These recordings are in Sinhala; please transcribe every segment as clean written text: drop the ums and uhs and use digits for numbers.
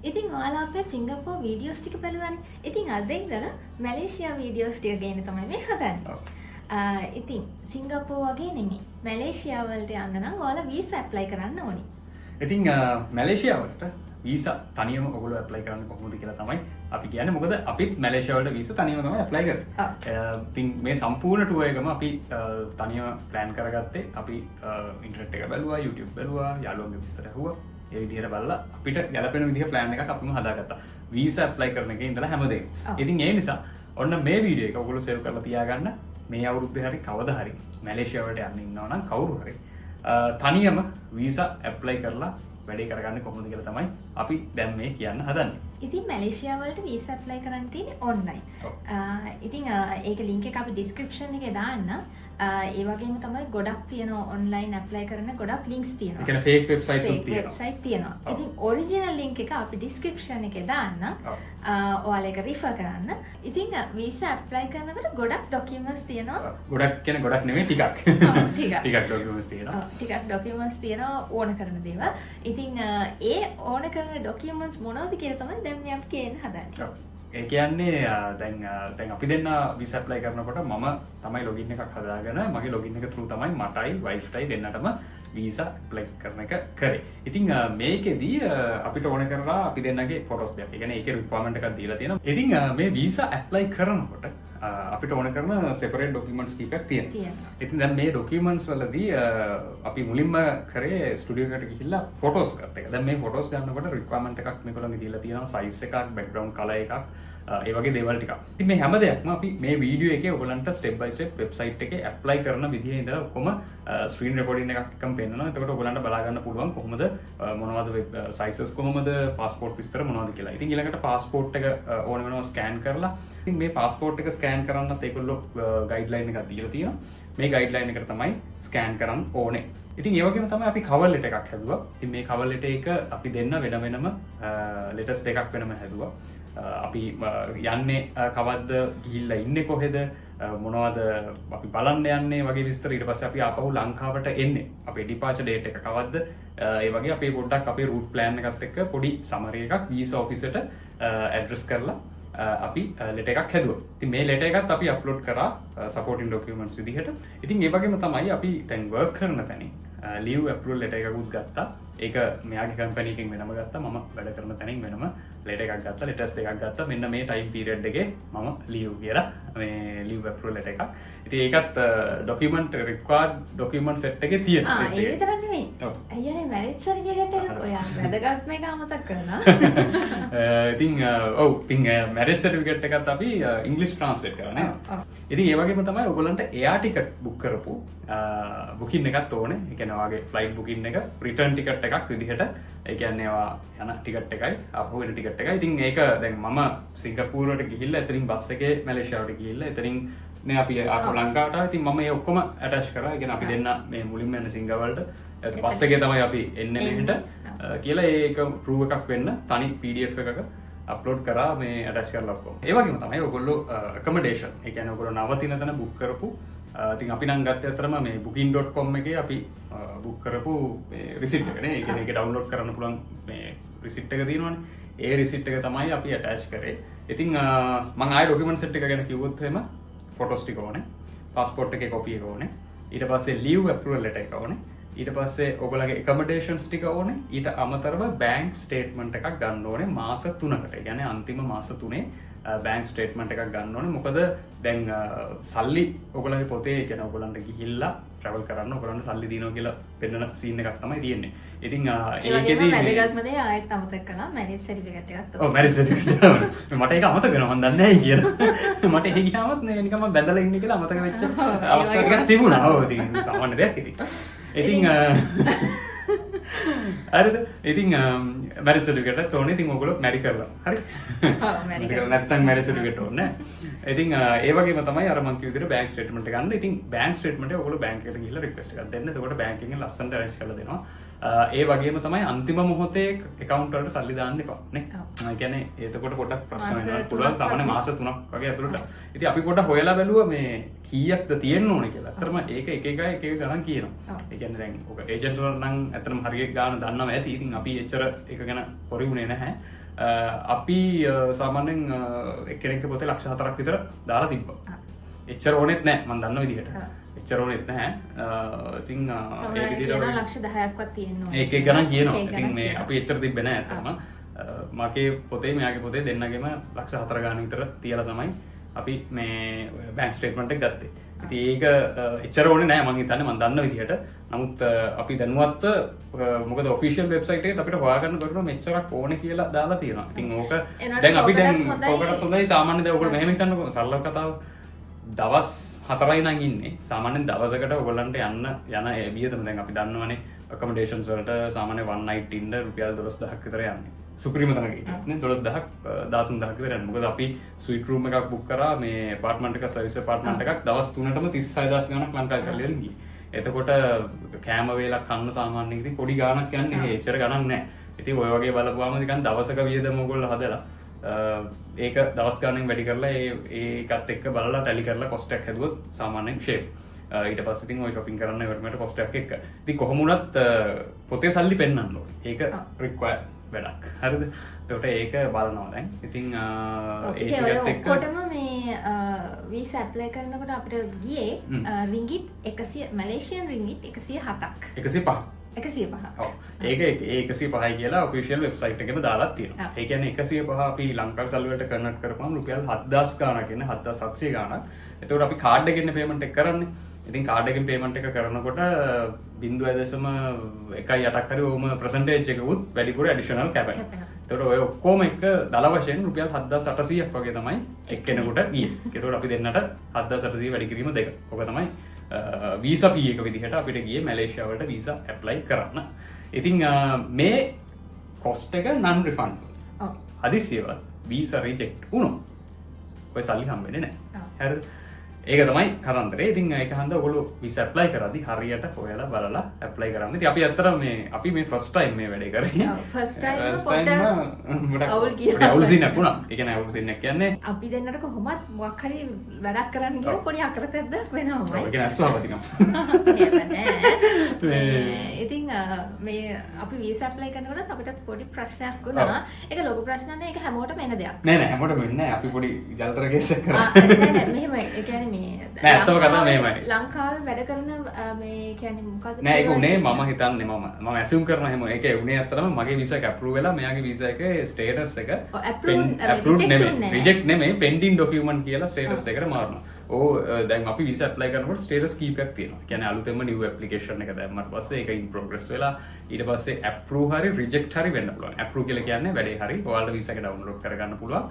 ඉතින් ඔයාලා අපේ සිංගප්පූර් වීඩියෝස් ටික බලුවානේ. ඉතින් අද ඉඳලා මැලේසියා වීඩියෝස් ටික ගේන්න තමයි මේ හදන්නේ. ඉතින් සිංගප්පූර් වගේ නෙමෙයි. මැලේසියා වලට යන්න නම් ඔයාලා වීසා ඇප්ලයි කරන්න ඕනේ. ඉතින් මැලේසියා වලට වීසා තනියම ඔයගොල්ලෝ ඇප්ලයි කරන්න කොහොමද කියලා තමයි අපි කියන්නේ. මොකද අපිත් මැලේසියා වලට වීසා තනියම තමයි ඇප්ලයි කරන්නේ. ඉතින් මේ සම්පූර්ණ ටුවර් එකම අපි තනියම ප්ලෑන් කරගත්තේ. අපි ඉන්ටර්නෙට් එක බැලුවා, YouTube බැලුවා, යාළුවන්ගේ විස්තර ඇහුවා. ඒ විදිහට බලලා අපිට ගැලපෙන විදිහ ප්ලෑන් එකක් අපිම හදාගත්තා. වීසා ඇප්ලයි කරන එකේ ඉඳලා හැමදේම. ඉතින් ඒ නිසා ඔන්න මේ වීඩියෝ එක ඔයගොල්ලෝ සේව් කරලා තියාගන්න. මේ අවුරුද්දේ හරි කවදා හරි මැලේසියා වලට යන්න ඉන්නවා නම් කවුරු හරි තනියම වීසා ඇප්ලයි කරලා වැඩේ කරගන්න කොහොමද කියලා තමයි අපි දැන් මේ කියන්න හදන්නේ. ඉතින් මැලේසියා වලට වීසා ඇප්ලයි කරන්න තියෙන්නේ ඔන්ලයින්. ඉතින් ඒක ලින්ක් එක අපි ඩිස්ක්‍රිප්ෂන් එකේ දාන්න. ඒ වගේම තමයි ගොඩක් තියෙනවා ඔන්ලයින් ඇප්ලයි කරන ගොඩක් ලින්ක්ස් තියෙනවා. ඒ කියන්නේ ෆේක් වෙබ්සයිට්ස් උත් තියෙනවා. වෙබ්සයිට් තියෙනවා. ඉතින් ඔරිජිනල් ලින්ක් එක අපි ඩිස්ක්‍රිප්ෂන් එකේ දාන්න. ඔයාලා ඒක රිෆර් කරන්න. ඉතින් වීසා ඇප්ලයි කරනකොට ගොඩක් ડોකියුමන්ට්ස් තියෙනවා. ගොඩක් කියන්නේ ගොඩක් නෙමෙයි ටිකක්. ටිකක් ડોකියුමන්ට්ස් තියෙනවා. ටිකක් ડોකියුමන්ට්ස් තියෙනවා ඕන කරන දේවල්. ඉතින් ඒ ඕන කරන ડોකියුමන්ට්ස් මොනවද කියලා තමයි දැන් මේ අපි කියන්න හදන්නේ. ඒ කියන්නේ දැන් අපි දෙන්න වීසා ඇප්ලයි කරනකොට මම තමයි ලොගින් එකක් හදාගෙන මගේ ලොගින් එක through තමයි මටයි වයිෆ්ටයි දෙන්නටම වීසා ඇප්ලයි කරන එක කරේ. ඉතින් මේකෙදී අපිට ඕන කරලා අපි දෙන්නගේ ෆොටෝස් දෙයක්. ඒ කියන්නේ ඒකේ රික්වයර්මන්ට් එකක් දීලා තියෙනවා. ඉතින් මේ වීසා ඇප්ලයි කරනකොට අපිට ඕන කරන සෙපරේට් ඩොකියුමන්ට්ස් කීපයක් තියෙනවා. ඉතින් දැන් මේ ඩොකියුමන්ට්ස් වලදී අපි මුලින්ම කරේ ස්ටුඩියෝ එකට ගිහිල්ලා ෆොටෝස් ගත්ත එක. දැන් මේ ෆොටෝස් ගන්නකොට රික්වයර්මන්ට් එකක් මේගොල්ලන්ගේ දීලා තියෙනවා. සයිස් එකක්, බෑග්ග්‍රවුන්ඩ් කලර් එකක්, ඒ වගේ දේවල් ටිකක්. ඉතින් මේ හැම දෙයක්ම අපි මේ වීඩියෝ එකේ ඔයගලන්ට ස්ටෙප් බයි ස්ටෙප් වෙබ්සයිට් එකේ ඇප්ලයි කරන විදිහේ ඉඳලා ඔක්කොම ස්ක්‍රීන් රෙකෝඩින් එකක් එකම පෙන්නනවා. එතකොට ඔයගලන්ට බලා ගන්න පුළුවන් කොහොමද මොනවද සයිසස් කොහොමද පාස්පෝර්ට් විස්තර මොනවද කියලා. ඉතින් ඊළඟට පාස්පෝර්ට් එක ඕන වෙනවා ස්කෑන් කරලා. ඉතින් මේ පාස්පෝර්ට් එක ස්කෑන් කරන්නත් ඒගොල්ලෝ ගයිඩ්ලයින් එකක් දීලා තියෙනවා. මේ ගයිඩ්ලයින් එකට තමයි ස්කෑන් කරන්න ඕනේ. ඉතින් ඒ වගේම තමයි අපි කවර් ලෙටර් එකක් හැදුවා. ඉතින් මේ කවර් ලෙටර් එක අපි දෙන්න වෙන වෙනම ලෙටර්ස් දෙකක් වෙනම හැදුවා. අපි යන්නේ කවද්ද ගිහිල්ලා ඉන්නේ කොහෙද මොනවද අපි බලන්න යන්නේ වගේ විස්තර. ඊට පස්සේ අපි ආපහු ලංකාවට එන්නේ අපේ ඩිපාචර් ඩේට් එක කවද්ද, ඒ වගේ අපේ පොඩ්ඩක් අපේ රූට් ප්ලෑන් එකත් එක්ක පොඩි සමරි එකක් වීසා ඔෆිසට ඇඩ්‍රස් කරලා අපි ලෙටර් එකක් හැදුවා. ඉතින් මේ ලෙටර් එකත් අපි අප්ලෝඩ් කරා සපෝටින් ඩොකියුමන්ට්ස් විදිහට. ඉතින් ඒ වගේම තමයි අපි දැන් වර්ක් කරන තැනින් ලීව් ඇප්‍රූවල් ලෙටර් එකකුත් ගත්තා. ඒක මෙයාගේ කම්පැනි එකෙන් වෙනම ගත්තා. මම වැඩ කරන තැනින් වෙනම ලෙටර් එකක් ගත්තා. ලෙටර්ස් දෙකක් ගත්තා. මෙන්න මේ ටයිම් පීරියඩ් එකේ මම ලීව් කියලා මේ ලීව් ඇප්‍රූවල් ලෙටර් එකක්. ඉතින් ඒකත් ඩොකියුමන්ට් රික්වයර්ඩ් ඩොකියුමන්ට්ස් සෙට් එකේ තියෙනවා. ඒ විතරක් නෙමෙයි. අයියනේ මැරේජ් සර්ටිෆිකේට් එක ඔයා වැදගත්ම එක අමතක කරනවා. ඉතින් ඉතින් මැරේජ් සර්ටිෆිකේට් එකත් අපි ඉංග්‍රීසි ට්‍රාන්ස්ලේට් කරා නේද? ඉතින් ඒ වගේම තමයි ඔයගොල්ලන්ට එයා ටිකට් බුක් කරපු බුකින් එකක් ඕනේ. ඒ කියන්නේ ඔයාගේ ෆ්ලයිට් බුකින් එක රිටර්න් ටිකට් එකක් විදිහට. ඒ කියන්නේ ඔයා යන ටිකට් එකයි ආපහු එන ටිකට් එකයි. ඉතින් ඒක දැන් මම සිංගප්පූරුවට ගිහිල්ලා එතනින් බස් එකේ මැලේසියාවට ගිහිල්ලා එතනින් නේ අපි ආපහු ලංකාවට ආවා. ඉතින් මම ඒ ඔක්කොම ඇටච් කරා. ඒ කියන්නේ අපි දෙන්න මේ මුලින්ම එන සිංගවලට බස් එකේ තමයි අපි එන්නේ මෙහෙට කියලා ඒක ප්‍රූව් එකක් වෙන්න තනි PDF එකක අප්ලෝඩ් කරා මේ ඇටච් කරලා ඔක්කොම. ඒ වගේම තමයි ඔයගොල්ලෝ accommodation. ඒ කියන්නේ ඔයගොල්ලෝ නවතින තැන බුක් කරපු ඉතින් අපි නම් ගත්තේ අතරම මේ booking.com එකේ අපි බුක් කරපු මේ රිසිට් එක නේ. ඒ කියන්නේ ඒක ඩවුන්ලෝඩ් කරන්න පුළුවන් මේ රිසිට් එක තියෙනවනේ. ඒ රිසිට් එක තමයි අපි ඇටච් කරේ. ඉතින් මම ආයෙ ඩොකියුමන්ට් සෙට් එක ගැන කිව්වොත් එහෙම ෆොටෝස් ටික ඕනේ. පාස්පෝර්ට් එකේ කොපි එක ඕනේ. ඊට පස්සේ ලීව් ඇප්‍රූවල් ලෙටර් එක ඕනේ. ඊට පස්සේ ඔයගොල්ලගේ accommodations ටික ඕනේ. ඊට අමතරව බැංක් ස්ටේට්මන්ට් එකක් ගන්න ඕනේ මාස 3කට. ඒ කියන්නේ අන්තිම මාස 3 බැංක් ස්ටේට්මන්ට් එකක් ගන්න ඕනේ. මොකද දැන් සල්ලි ඔයගොල්ලගේ පොතේ කියන ඔයගොල්ලන්ට ගිහිල්ලා travel කරන්න ඔයගොල්ලන්ට සල්ලි දිනනවා කියලා පෙන්නන සීන් එකක් තමයි තියෙන්නේ. ඉතින් ඒකෙදී වැදගත්ම දේ ආයෙත් අමතක කළා මැරේජ් සර්ටිෆිකේට් එකත්. ඔව් මැරේජ් සර්ටිෆිකේට්. මට ඒක අමතක වෙනවා මම දන්නේ නැහැ කියලා. මට එහෙ ගියාමත් නිකම්ම බැඳලා ඉන්නේ කියලා අමතක වෙච්ච අවස්ථා ටිකක් තිබුණා. ඔව් ඉතින් සාමාන්‍ය දෙයක් ඉතින්. ඉතින් හරිද? ඉතින් මැරේජ් සර්ටිෆිකේට් ඕනේ. ඉතින් ඔයගොල්ලෝ මැරි කරලා. හරි? ඔව් මැරි කරලා. නැත්තම් මැරේජ් සර්ටිෆිකේට් ඕනේ නැහැ. ඉතින් ඒ වගේම තමයි අර මං කිව්ව විදිහට බැංක් ස්ටේට්මන්ට් එක ගන්න. ඉතින් බැංක් ස්ටේට්මන්ට් එක ඔයගොල්ලෝ බැංක් එකට ගිහිල්ලා රික්වෙස්ට් එකක් දෙන්න. එතකොට බැංක් එකෙන් ලස්සනට අරේන්ජ් කරලා දෙනවා. ඒ වගේම තමයි අන්තිම මොහොතේ account වලට සල්ලි දාන්න එපා නේ. ඒ කියන්නේ එතකොට පොඩ්ඩක් ප්‍රශ්න වෙනවා. පුළුවන් සාමාන්‍ය මාස 3ක් වගේ ඇතුළත. ඉතින් අපි පොඩ්ඩක් හොයලා බැලුවා මේ කීයක්ද තියෙන්න ඕනේ කියලා. අතරම ඒක එක එක ගණන් කියනවා. ඒ කියන්නේ දැන් ඔක ඒජන්ට් වල නම් ඇත්තටම හරියට ගාන දන්නව ඇති. ඉතින් අපි එච්චර ඒක ගැන පොරි වුණේ නැහැ. අපි සාමාන්‍යයෙන් එක්කෙනෙක්ගේ පොතේ ලක්ෂ 4ක් විතර දාලා තිබ්බා. එච්චර ඕනෙත් නැහැ මම දන්න විදිහට. එච්චර ඕනෙත් නැහැ. ඉතින් ඒ විදිහට ලක්ෂ 10ක්වත් තියෙනවා. ඒක ගණන් කියනවා. ඉතින් මේ අපි එච්චර තිබ්බේ නැහැ අතම. මාගේ පොතේ මෙයාගේ පොතේ දෙන්නගෙම ලක්ෂ 4 ගාන විතර තියලා තමයි අපි මේ බැංක් ස්ටේට්මන්ට් එක ගත්තේ. ඉතින් ඒක එච්චර ඕනේ නැහැ මම හිතන්නේ මම දන්න විදිහට. නමුත් අපි දැනුවත්ව මොකද ඔෆිෂියල් වෙබ්සයිට් එකේ අපිට හොයාගන්න බැරිම මෙච්චරක් ඕනේ කියලා දාලා තියෙනවා. ඉතින් ඕක දැන් අපි දැන් ඕකටත් හොඳයි සාමාන්‍ය දැන් ඔයගොල්ලෝ මෙහෙම හිතන්නකෝ සරල කතාව. දවස් 4යි නම් ඉන්නේ. සාමාන්‍යයෙන් දවසකට ඔයගොල්ලන්ට යන වියදම දැන් අපි දන්නවනේ accommodations වලට සාමාන්‍ය one night ඉන්න රුපියල් 12000ක් විතර යන්නේ. සුප්‍රීම තැනක ඉන්නේ 12000ක් 13000ක් විතර යන්නේ. මොකද අපි ස්වීට් රූම් එකක් බුක් කරා මේ අපාර්ට්මන්ට් එක සර්විස් අපාර්ට්මන්ට් එකක් දවස් 3ටම 36000 ගණක් ලංකාවේ සල්ලි වලින් ගියේ. එතකොට කෑම වේලක් කන්න සාමාන්‍යයෙන් ඉතින් පොඩි ගාණක් යන්නේ ඒ එච්චර ගණන් නැහැ. ඉතින් ඔය වගේ බලපුවාම නිකන් දවසක වියදම ඔයගොල්ලෝ හදලා ඒක දවස් ගානෙන් වැඩි කරලා ඒකත් එක්ක බලලා ටැලි කරලා කොස්ට් එකක් හැදුවොත් සාමාන්‍යයෙන් ෂේප් ඊට පස්සේ ඉතින් ඔය shopping කරන්න ඉවරමට කොස්ට් එකක් එක්ක ඉතින් කොහොම වුණත් පොතේ සල්ලි පෙන්නන්න ඕනේ ඒක රික්වයර් වැඩක් හරිද එතකොට ඒක බලනවා දැන් ඉතින් ඒකත් එක්ක ඔක්කොටම මේ වීසා ඇප්ලයි කරනකොට අපිට ගියේ රින්ගිට් 100 මැලේසියන් රින්ගිට් 107ක් 105 ඒක 105යි කියලා ඔෆිෂියල් වෙබ්සයිට් එකේම දාලා තියෙනවා. ඒ කියන්නේ 105 අපි ලංකාවේ සල්ලි වලට කන්වර්ට් කරපුවම රුපියල් 7000 ගාණක් එන්නේ 7700 ගාණක්. එතකොට අපි කාඩ් එකෙන් පේමන්ට් එක කරන්නේ. ඉතින් කාඩ් එකෙන් පේමන්ට් එක කරනකොට 0.1ක් හරි ඕම පර්සන්ටේජ් එකකුත් වැඩිපුර ඇඩිෂනල් කැපෙනවා. එතකොට ඔය ඔක්කොම එක දල වශයෙන් රුපියල් 7800ක් වගේ තමයි එක්කෙනෙකුට ගියේ. එතකොට අපි දෙන්නට 7800 වැඩි කිරීම දෙක. ඔක තමයි වීසා ෆී එක විදිහට අපිට ගියේ මැලේසියාවට වීසා ඇප්ලයි කරන්න. ඉතින් මේ කොස්ට් එක non refundable. හදිසියව වීසා රිජෙක්ට් වුණොත් ඔය සල්ලි හම්බෙන්නේ නැහැ. හරිද? ඒක තමයි කරන්දරේ. ඉතින් ඒක හන්ද ඔයගොල්ලෝ වීසා ඇප්ලයි කරද්දි හරියට හොයලා බලලා ඇප්ලයි කරන්න. ඉතින් අපි ඇත්තටම අපි මේ ෆස්ට් ටයිම් මේ වැඩේ කරේ. ෆස්ට් ටයිම් අවුල් කියලා. අවුල් සීනක් වුණා. ඒ කියන්නේ අවුල් සීනක් කියන්නේ අපි දෙන්නට කොහොමත් මොකක් හරි වැඩක් කරන්න ගියොත් පොඩි අකරතැද්දක් වෙනවමයි. ඒක නෑ ස්වාභාවිකම්. ඉතින් මේ අපි වීසා ඇප්ලයි කරනකොට අපිට පොඩි ප්‍රශ්නයක් වුණා. ඒක ලොකු ප්‍රශ්නයක් නෑ. ඒක හැමෝටම එන දෙයක්. නෑ හැමෝටම වෙන්නේ නෑ. අපි පොඩි ජලතර කේස් එකක් කරා. නෑ මෙහෙම ඒ කියන්නේ නෑ අතව කතාව මෙහෙමයි. ලංකාවේ වැඩ කරන මේ කියන්නේ මොකද්ද? නෑ ඒක උනේ මම හිතන්නේ මම ඇසියුම් කරන හැම ඒකේ උනේ අත්‍තරම මගේ වීසා එක අප්‍රූව් වෙලා මෙයාගේ වීසා එකේ ස්ටේටස් එක අප්‍රූව් නෙමෙයි රිජෙක්ට් නෙමෙයි පෙන්ඩින් ඩොකියුමන්ට් කියලා ස්ටේටස් එකට මාරනවා. දැන් අපි වීසා ඇප්ලයි කරනකොට ස්ටේටස් කීපයක් තියෙනවා. කියන්නේ අලුතෙන්ම නිව් ඇප්ලිකේෂන් එක දැම්මට පස්සේ ඒක ඉන් ප්‍රෝග්‍රස් වෙලා ඊට පස්සේ අප්‍රූව් හරි රිජෙක්ට් හරි වෙන්න පුළුවන්. අප්‍රූව් කියලා කියන්නේ වැඩේ හරි ඔයාලට වීසා එක ඩවුන්ලෝඩ් කරගන්න පුළුවන්.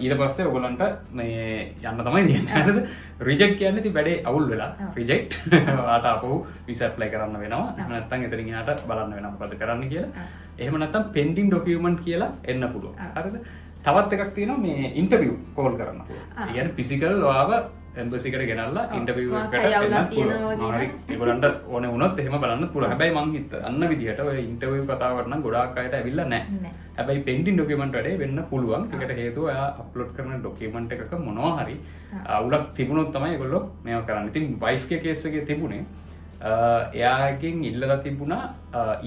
ඊට පස්සේ ඔයගොල්ලන්ට මේ යන්න තමයි තියෙන්නේ. හරිද? රිජෙක්ට් කියන්නේ ඉතින් වැඩේ අවුල් වෙලා රිජෙක්ට් ඔයාලට අපෝ වීසා ඇප්ලයි කරන්න වෙනවා. එහෙම නැත්නම් එතනින් එහාට බලන්න වෙනවා මොකද කරන්න කියලා. එහෙම නැත්නම් පෙන්ඩින් ඩොකියුමන්ට් කියලා එන්න පුළුවන්. හරිද? තවත් එකක් තියෙනවා මේ ඉන්ටර්විව් කෝල් කරන්න පුළුවන්. ඒ කියන්නේ ෆිසිකල් ඔයාව එම්බසි එකට ගෙනල්ලා ඉන්ටර්විව් එකකට එන්නත් පුළුවන්. හරි. ඒගොල්ලන්ට ඕනේ වුණොත් එහෙම බලන්න පුළුවන්. හැබැයි මං හිතන්න විදිහට ඔය ඉන්ටර්විව් කතාවට නම් ගොඩාක් අයට ඇවිල්ලා නැහැ. හැබැයි පෙන්ඩින් ඩොකියුමන්ට් වැඩේ වෙන්න පුළුවන්. ඒකට හේතුව ඔයා අප්ලෝඩ් කරන ඩොකියුමන්ට් එකක මොනවා හරි අවුලක් තිබුණොත් තමයි ඒගොල්ලෝ මේවා කරන්නේ. ඉතින් වයිෆ්ගේ කේස් එකේ තිබුණේ එයාගෙන් ඉල්ලලා තිබුණා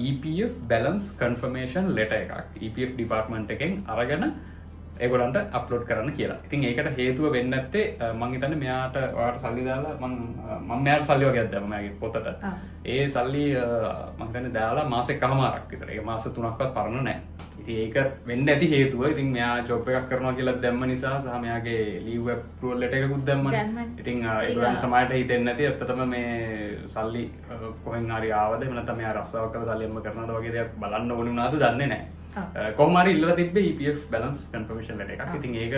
EPF balance confirmation letter එකක්. EPF department එකෙන් අරගෙන ඒගොල්ලන්ට අප්ලෝඩ් කරන්න කියලා. ඉතින් ඒකට හේතුව වෙන්නේ නැත්තේ මම හිතන්නේ මෙයාට ඔයාලට සල්ලි දාලා මම මෙයාට සල්ලි වගේක් දැම්මා මගේ පොතට. ඒ සල්ලි මම හිතන්නේ දාලා මාසෙකමාරක් විතර. ඒක මාස 3ක්වත් පරණ නැහැ. ඉතින් ඒක වෙන්න ඇති හේතුව ඉතින් මෙයා ජොබ් එකක් කරනවා කියලා දැම්ම නිසා සහ මෙයාගේ ලීව් අප්‍රූවල් ලෙටර් එකකුත් දැම්මනේ. ඉතින් ඒගොල්ලන් සමාජයට හිතෙන්නේ නැති ඇත්තටම මේ සල්ලි කොහෙන් හරි ආවද එහෙම නැත්නම් මෙයා රස්සාවක් කරලා සල්ලි එම්ම කරනවද වගේ දේවල් බලන්න ඕනේ වුණාද දන්නේ නැහැ. කොහොම හරි ඉල්ලලා තිබ්බේ EPF balance confirmation letter එකක්. ඉතින් ඒක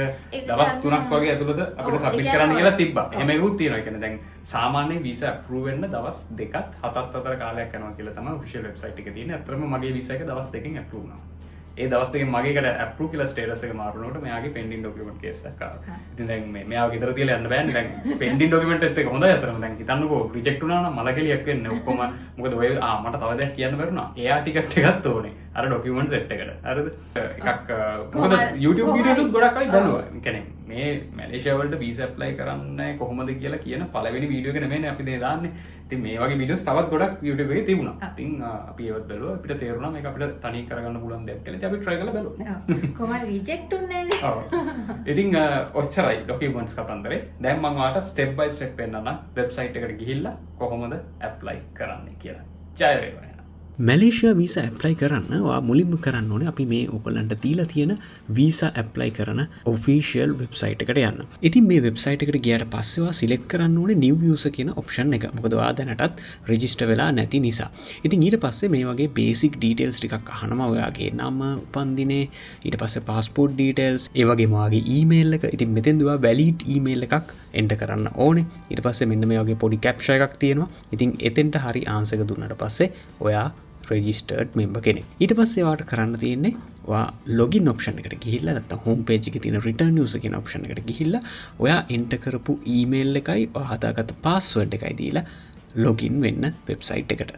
දවස් 3ක් වගේ ඇතුළත අපිට සබ්මිට් කරන්න කියලා තිබ්බා. එහෙම එකකුත් තියෙනවා. ඒ කියන්නේ දැන් සාමාන්‍යයෙන් වීසා අප්‍රූව් වෙන්න දවස් 2ක් 7ක් අතර කාලයක් යනවා කියලා තමයි ඔෆිෂියල් වෙබ්සයිට් එකේ තියෙන්නේ. අත්‍තරම මගේ වීසා එක දවස් 2කින් අප්‍රූව් වුණා. ඒ දවස් දෙකෙන් මගේකට අප්‍රූව් කියලා ස්ටේටස් එක මාරුනකොට මෙයාගේ පෙන්ඩින් ඩොකියුමන්ට් කේස් එකක් ආවා. ඉතින් දැන් මෙයාව ගෙදර තියලා යන්න බෑනේ. දැන් පෙන්ඩින් ඩොකියුමන්ට් එකත් එක හොඳයි අතරම. දැන් හිතන්නකෝ රිජෙක්ට් වුණා නම් මලකෙලියක් වෙන්නේ ඔක්කොම. මොකද ඔය මට තව දෙයක් කියන්න බැරුණා. එයා ටිකට් එකත් ඕනේ. අර ඩොකියුමන්ට් සෙට් එකට හරිද එකක් මොකද YouTube වීඩියෝස් ගොඩක් අය බලනවා කියන්නේ මේ මැලේසියා වලට වීසා ඇප්ලයි කරන්න කොහොමද කියලා කියන පළවෙනි වීඩියෝ එක නෙමෙයි අපි මේ දාන්නේ ඉතින් මේ වගේ වීඩියෝස් තවත් ගොඩක් YouTube එකේ තිබුණා ඉතින් අපි ඒවත් බැලුවා අපිට තේරුණා මේක අපිට තනියෙන් කරගන්න පුළුවන් දෙයක් කියලා ඉතින් අපි try කරලා බැලුවා කොහමද රිජෙක්ට් උන්නේ නැහැ ඉතින් ඔච්චරයි ඩොකියුමන්ට්ස් කතන්දරේ දැන් මම ඔයාලට ස්ටෙප් බයි ස්ටෙප් පෙන්නන්න වෙබ්සයිට් එකට ගිහිල්ලා කොහොමද ඇප්ලයි කරන්නේ කියලා ජය වේවා මැලේසියා වීසා ඇප්ලයි කරන්න මුලින්ම කරන්න ඕනේ අපි මේ ඔයගලන්ට දීලා තියෙන වීසා ඇප්ලයි කරන ඔෆිෂියල් වෙබ්සයිට් එකට යන්න. ඉතින් මේ වෙබ්සයිට් එකට ගියාට පස්සේ ඔයා සිලෙක්ට් කරන්න ඕනේ new user කියන ඔප්ෂන් එක. මොකද ඔයා දැනටත් රෙජිස්ටර් වෙලා නැති නිසා. ඉතින් ඊට පස්සේ මේ වගේ බේසික් ඩීටේල්ස් ටිකක් අහනවා ඔයාගේ නම, උපන්දිනේ, ඊට පස්සේ passport details, ඒ වගේම ඔයාගේ ඊමේල් එක. ඉතින් මෙතෙන්ද ඔයා valid ඊමේල් එකක් එන්ටර් කරන්න ඕනේ. ඊට පස්සේ මෙන්න මේ වගේ පොඩි captcha එකක් තියෙනවා. ඉතින් එතෙන්ට හරි ආන්සර් එක දුන්නාට පස්සේ ඔයා රෙජිස්ටර්ඩ් මෙම්බර් කෙනෙක්. ඊට පස්සේ වාට කරන්න තියෙන්නේ ඔයා ලොගින් ඔප්ෂන් එකට ගිහිල්ලා නැත්නම් හෝම් පේජ් එකේ තියෙන රිටර්න් යූසර් කියන ඔප්ෂන් එකට ගිහිල්ලා ඔයා එන්ටර් කරපු ඊමේල් එකයි ඔයා හදාගත්ත පාස්වර්ඩ් එකයි දීලා ලොගින් වෙන්න වෙබ්සයිට් එකට.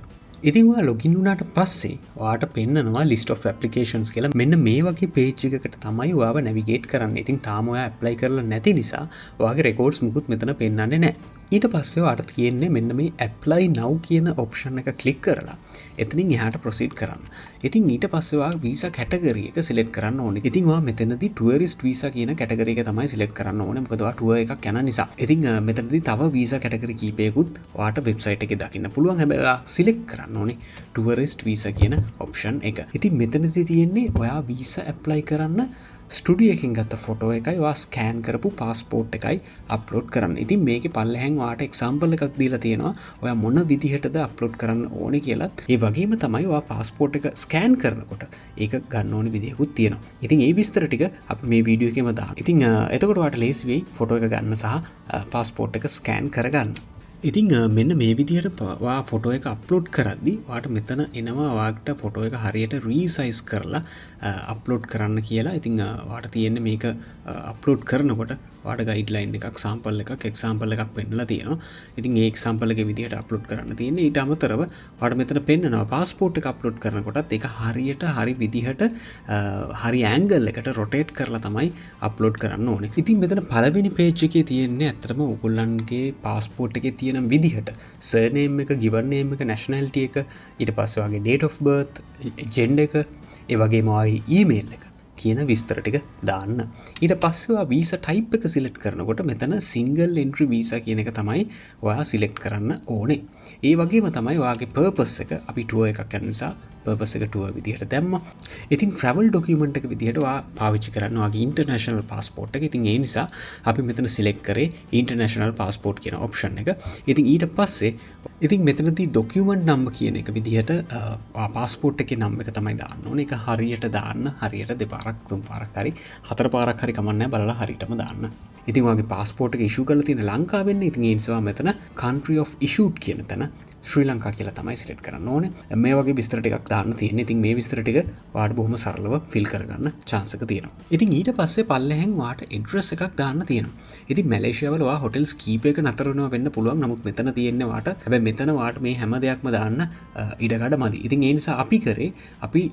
ඉතින් ඔයා ලොගින් වුණාට පස්සේ ඔයාට පෙන්නනවා list of applications කියලා. මෙන්න මේ වගේ page එකකට තමයි ඔයාව navigate කරන්නේ. ඉතින් තාම ඔයා apply කරලා නැති නිසා ඔයාගේ records මුකුත් මෙතන පෙන්නන්නේ නැහැ. ඊට පස්සේ ඔයාට තියෙන්නේ මෙන්න මේ apply now කියන option එක click කරලා එතනින් එහාට proceed කරන්න. ඉතින් ඊට පස්සේ ඔයා visa category එක select කරන්න ඕනේ. ඉතින් ඔයා මෙතනදී tourist visa කියන category එක තමයි select කරන්න ඕනේ. මොකද ඔයා tour එකක් යන නිසා. ඉතින් මෙතනදී තව visa category කීපයකුත් ඔයාට website එකේ දකින්න පුළුවන්. හැබැයි ඔයා select කරන්න ඕනේ tourist visa කියන option එක. ඉතින් මෙතනදී තියෙන්නේ ඔයා visa apply කරන්න ස්ටුඩියෝ එකකින් ගත්ත ෆොටෝ එකයි ඔයා ස්කෑන් කරපු පාස්පෝර්ට් එකයි අප්ලෝඩ් කරන්න. ඉතින් මේකේ පල්ලෙහෙන් ඔයාට එක්සැම්පල් එකක් දීලා තියෙනවා. ඔයා මොන විදිහටද අප්ලෝඩ් කරන්න ඕනේ කියලා. ඒ වගේම තමයි ඔයා පාස්පෝර්ට් එක ස්කෑන් කරනකොට ඒක ගන්න ඕනේ විදිහකුත් තියෙනවා. ඉතින් ඒ විස්තර ටික අපි මේ වීඩියෝ එකේම දාන්න. ඉතින් එතකොට ඔයාට ලේසි වෙයි ෆොටෝ එක ගන්න සහ පාස්පෝර්ට් එක ස්කෑන් කරගන්න. ඉතින් මෙන්න මේ විදිහට ඔයා ෆොටෝ එක අප්ලෝඩ් කරද්දී ඔයාට මෙතන එනවා ඔයාට ෆොටෝ එක හරියට රීසයිස් කරලා අප්ලෝඩ් කරන්න කියලා. ඉතින් ඔයාට තියෙන්නේ මේක අප්ලෝඩ් කරනකොට ඔයාට ගයිඩ්ලයින් එකක් සාම්පල් එකක් එක්සැම්පල් එකක් පෙන්නලා තියෙනවා. ඉතින් ඒ එක්සැම්පල් එකේ විදිහට අප්ලෝඩ් කරන්න තියෙන්නේ. ඊට අමතරව ඔයාට මෙතන පෙන්නනවා පාස්පෝර්ට් එක අප්ලෝඩ් කරනකොටත් ඒක හරියට හරි විදිහට හරි ඇන්ගල් එකට රොටේට් කරලා තමයි අප්ලෝඩ් කරන්න ඕනේ. ඉතින් මෙතන පළවෙනි පේජ් එකේ තියෙන්නේ ඇත්තටම ඔයගොල්ලන්ගේ පාස්පෝර්ට් එකේ තියෙන විදිහට සර්නේම් එක, ගිවන් නේම් එක, නැෂනැලිටි එක, ඊට පස්සේ ඔයාගේ date of birth, ජෙන්ඩර් එක, ඒ වගේම ඔයාගේ ඊමේල් එක කියන විස්තර ටික දාන්න. ඊට පස්සේ ඔයා වීසා ටයිප් එක සිලෙක්ට් කරනකොට මෙතන සිංගල් එන්ට්‍රි වීසා කියන එක තමයි ඔයා සිලෙක්ට් කරන්න ඕනේ. ඒ වගේම තමයි ඔයාගේ පර්පස් එක අපි ටුවර් එකක් යන නිසා පර්පස් එක ටුවර් විදිහට දැම්මා. ඉතින් ට්‍රැවල් ඩොකියුමන්ට් එක විදිහට ඔයා පාවිච්චි කරන්න ඔයාගේ ඉන්ටර්නැෂනල් පාස්පෝර්ට් එක. ඉතින් ඒ නිසා අපි මෙතන සිලෙක්ට් කරේ ඉන්ටර්නැෂනල් පාස්පෝර්ට් කියන ඔප්ෂන් එක. ඉතින් ඊට පස්සේ ඉතින් මෙතනදී ඩොකියුමන්ට් නම්බර් කියන එක විදිහට පාස්පෝර්ට් එකේ නම්බර් එක තමයි දාන්න ඕනේ. ඒක හරියට දාන්න හරියට දෙපාරක් තුන් පාරක් හරි හතර පාරක් හරි කමන්නේ බලලා හරියටම දාන්න. ඉතින් ඔයාගේ පාස්පෝර්ට් එක ඉෂුව කරලා තියෙන ලංකාවෙන්න. ඉතින් ඒ නිසා මෙතන country of issued කියන තැන ශ්‍රී ලංකා කියලා තමයි සිලෙක්ට් කරන්න ඕනේ. මේ වගේ විස්තර ටිකක් දාන්න තියෙන්නේ. ඉතින් මේ විස්තර ටික ඔයාට බොහොම සරලව ෆිල් කරගන්න chance එක තියෙනවා. ඉතින් ඊට පස්සේ පල්ලෙහෙන් ඔයාට ඇඩ්‍රස් එකක් දාන්න තියෙනවා. ඉතින් මැලේසියා වල ඔයා හොටෙල්ස් කීපයක නතර වෙනවා වෙන්න පුළුවන්. නමුත් මෙතන තියෙන්නේ ඔයාට හැබැයි මෙතන ඔයාට මේ හැම දෙයක්ම දාන්න ඉඩකඩ මදි. ඉතින් ඒ නිසා අපි කරේ අපි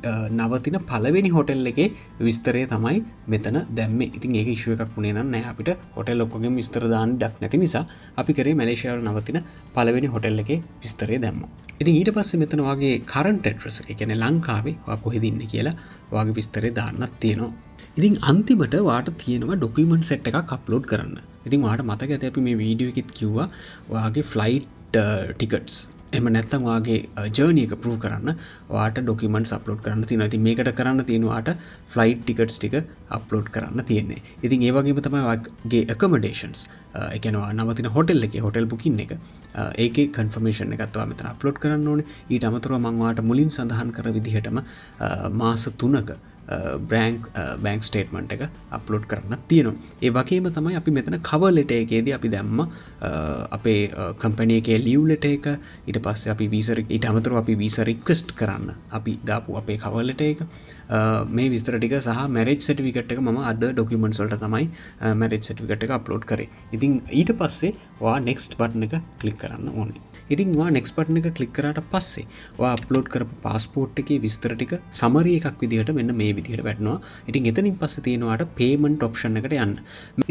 නවතින පළවෙනි හොටෙල් එකේ විස්තරය තමයි මෙතන දැම්මේ. ඉතින් ඒක ඉෂුව එකක් වුණේ නැහැ අපිට හොටෙල් ඔක්කොගෙම විස්තර දාන්න ඉඩක් නැති නිසා අපි කරේ මැලේසියා වල නවතින පළවෙනි හොටෙල් එකේ විස්තරය දැම්මා. ඉතින් ඊට පස්සේ මෙතන වගේ කරන්ට් ඇඩ්‍රස් එක කියන්නේ ලංකාවේ ඔයා කොහෙද ඉන්නේ කියලා ඔයාගේ විස්තරය දාන්නත් තියෙනවා. ඉතින් අන්තිමට ඔයාට තියෙනවා ඩොකියුමන්ට් සෙට් එකක් අප්ලෝඩ් කරන්න. ඉතින් ඔයාට මතක ඇති අපි මේ වීඩියෝ එකෙත් කිව්වා ඔයාගේ ෆ්ලයිට් ටිකට්ස් එහෙම නැත්නම් ඔයාගේ ජර්නි එක ප්‍රූව් කරන්න ඔයාට ඩොකියුමන්ට්ස් අප්ලෝඩ් කරන්න තියෙනවා. ඉතින් මේකට කරන්න තියෙන ඔයාට ෆ්ලයිට් ටිකට්ස් ටික අප්ලෝඩ් කරන්න තියෙන්නේ. ඉතින් ඒ වගේම තමයි ඔයාගේ ඇකොමඩේෂන්ස් ඒ කියන්නේ ඔයා නවතින හොටෙල් එකේ හොටෙල් බුකින් එක ඒකේ කන්ෆර්මේෂන් එකත් ඔයා මෙතන අප්ලෝඩ් කරන්න ඕනේ. ඊට අමතරව මම ඔයාට මුලින් සඳහන් කර විදිහටම මාස 3ක බැංක් ස්ටේට්මන්ට් එක අප්ලෝඩ් කරන්න තියෙනවා. ඒ වගේම තමයි අපි මෙතන කවර් ලෙටර් එකේදී අපි දැම්ම අපේ කම්පැනි එකේ ලීව් ලෙටර් එක ඊට පස්සේ අපි වීසා ඊට අමතරව අපි වීසා රික්වෙස්ට් කරන්න අපි දාපු අපේ කවර් ලෙටර් එක මේ විස්තර ටික සහ මැරේජ් සර්ටිෆිකේට් එක මම අද ඩොකියුමන්ට්ස් වලට තමයි මැරේජ් සර්ටිෆිකේට් එක අප්ලෝඩ් කරේ. ඉතින් ඊට පස්සේ ඔයා next බටන් එක ක්ලික් කරන්න ඕනේ. ඉතින් වා නෙක්ස්ට් බටන් එක ක්ලික් කරාට පස්සේ ඔයා අප්ලෝඩ් කරපු පාස්පෝර්ට් එකේ විස්තර ටික සමරි එකක් විදිහට මෙන්න මේ විදිහට වැටෙනවා. ඉතින් එතනින් පස්සේ තියෙනවාට පේමන්ට් ඔප්ෂන් එකට යන්න.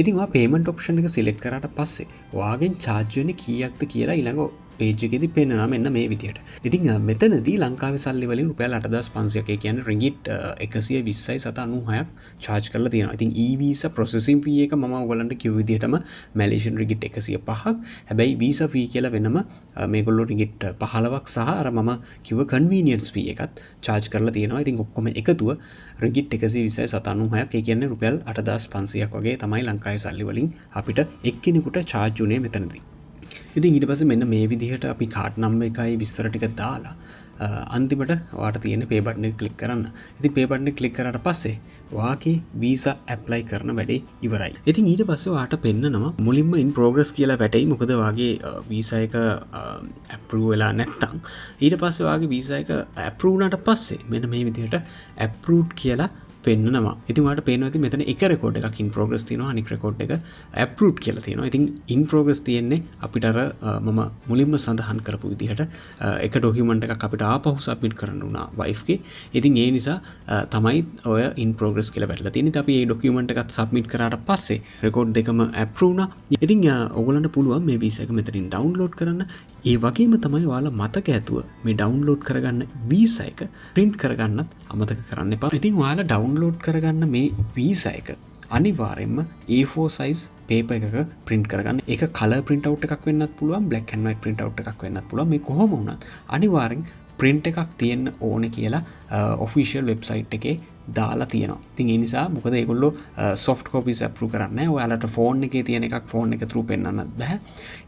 ඉතින් ඔයා පේමන්ට් ඔප්ෂන් එක සිලෙක්ට් කරාට පස්සේ ඔයාගෙන් charge වෙන්නේ කීයක්ද කියලා ඊළඟ පේජ් එකේදී පෙන්නනවා මෙන්න මේ විදිහට. ඉතින් මෙතනදී ලංකාවේ සල්ලි වලින් රුපියල් 8500ක් ඒ කියන්නේ රින්ගිට් 120.96ක් charge කරලා තියෙනවා. ඉතින් e-visa processing fee එක මම ඔයගලන්ට කිව්ව විදිහටම මැලේසියන් රින්ගිට් 105ක්. හැබැයි visa fee කියලා වෙනම මේගොල්ලෝ රින්ගිට් 15ක් සහ අර මම කිව්ව convenience fee එකත් charge කරලා තියෙනවා. ඉතින් ඔක්කොම එකතුව රින්ගිට් 120.96ක් ඒ කියන්නේ රුපියල් 8500ක් වගේ තමයි ලංකාවේ සල්ලි වලින් අපිට එක්කෙනෙකුට charge උනේ මෙතනදී. ඉතින් ඊට පස්සේ මෙන්න මේ විදිහට අපි කාඩ් නම්බර් එකයි විස්තර ටික දාලා අන්තිමට ඔයාට තියෙන පේ බටන් එක ක්ලික් කරන්න. ඉතින් පේ බටන් එක ක්ලික් කරාට පස්සේ ඔයාගේ වීසා ඇප්ලයි කරන වැඩේ ඉවරයි. ඉතින් ඊට පස්සේ ඔයාට පෙන්නනවා මුලින්ම in progress කියලා වැටෙයි. මොකද ඔයාගේ වීසා එක approve වෙලා නැත්තම් ඊට පස්සේ ඔයාගේ වීසා එක approve වුණාට පස්සේ මෙන්න මේ විදිහට approved කියලා පෙන්නනවා. ඉතින් ඔයාලට පේනවා ඉතින් මෙතන එක රෙකෝඩ් එකක් in progress තියෙනවා. අනික රෙකෝඩ් එක approved කියලා තියෙනවා. ඉතින් in progress තියෙන්නේ අපිට අර මම මුලින්ම සඳහන් කරපු විදිහට එක ડોකියුමන්ට් එකක් අපිට ආපහු සබ්මිට් කරන්න උනා wife ගේ. ඉතින් ඒ නිසා තමයි ඔය in progress කියලා වැටලා තියෙන්නේ. ඉතින් අපි මේ ડોකියුමන්ට් එකත් සබ්මිට් කරාට පස්සේ රෙකෝඩ් දෙකම approve වුණා. ඉතින් ඔයගලන්ට පුළුවන් මේ වීසා එක මෙතනින් download කරන්න. ඒ වගේම තමයි ඔයාලා මතක ඇතුව මේ download කරගන්න වීසා එක print කරගන්නත් අමතක කරන්න එපා. ඉතින් ඔයාලා download කරගන්න මේ වීසා එක අනිවාර්යයෙන්ම A4 size paper එකක print කරගන්න. ඒක color print out එකක් වෙන්නත් පුළුවන්, black and white print out එකක් වෙන්නත් පුළුවන්. මේ කොහොම වුණත් අනිවාර්යෙන් print එකක් තියෙන්න ඕනේ කියලා official website එකේ දාලා තියෙනවා. ඉතින් ඒ නිසා මොකද ඒගොල්ලෝ soft copies approve කරන්නේ නැහැ. ඔයාලට phone එකේ තියෙන එකක් phone එක through පෙන්නන්නත් බෑ.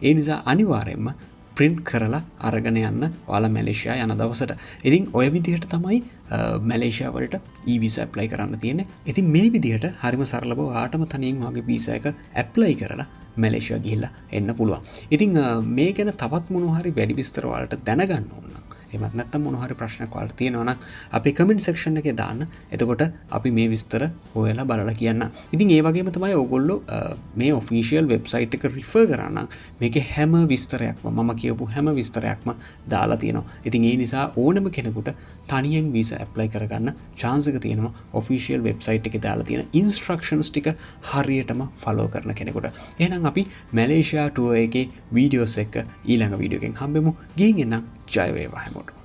ඒ නිසා අනිවාර්යයෙන්ම print කරලා අරගෙන යන්න ඔයාලා මැලේසියා යන දවසට. ඉතින් ඔය විදිහට තමයි මැලේසියා වලට e-visa apply කරන්න තියෙන්නේ. ඉතින් මේ විදිහට හරිම සරලව ඔයාටම තනියෙන් ඔයාගේ visa එක apply කරලා මැලේසියා ගිහිල්ලා එන්න පුළුවන්. ඉතින් මේ ගැන තවත් මොනවා හරි වැඩි විස්තර ඔයාලට දැනගන්න ඕන නම් එහෙමත් නැත්නම් මොනවා හරි ප්‍රශ්නයක් ඔයාලට තියෙනවා නම් අපේ comment section එකේ දාන්න. එතකොට අපි මේ විස්තර හොයලා බලලා කියන්න. ඉතින් ඒ වගේම තමයි ඕගොල්ලෝ මේ official website එක refer කරා නම් මේකේ හැම විස්තරයක්ම මම කියපු හැම විස්තරයක්ම දාලා තියෙනවා. ඉතින් ඒ නිසා ඕනම කෙනෙකුට තනියෙන් visa apply කරගන්න chance එක තියෙනවා official website එකේ දාලා තියෙන instructions ටික හරියටම follow කරන කෙනෙකුට. එහෙනම් අපි මැලේසියා tour එකේ videos එක ඊළඟ වීඩියෝ එකෙන් හම්බෙමු. ගිහින් එන්න ජය වේවා හැමෝටම.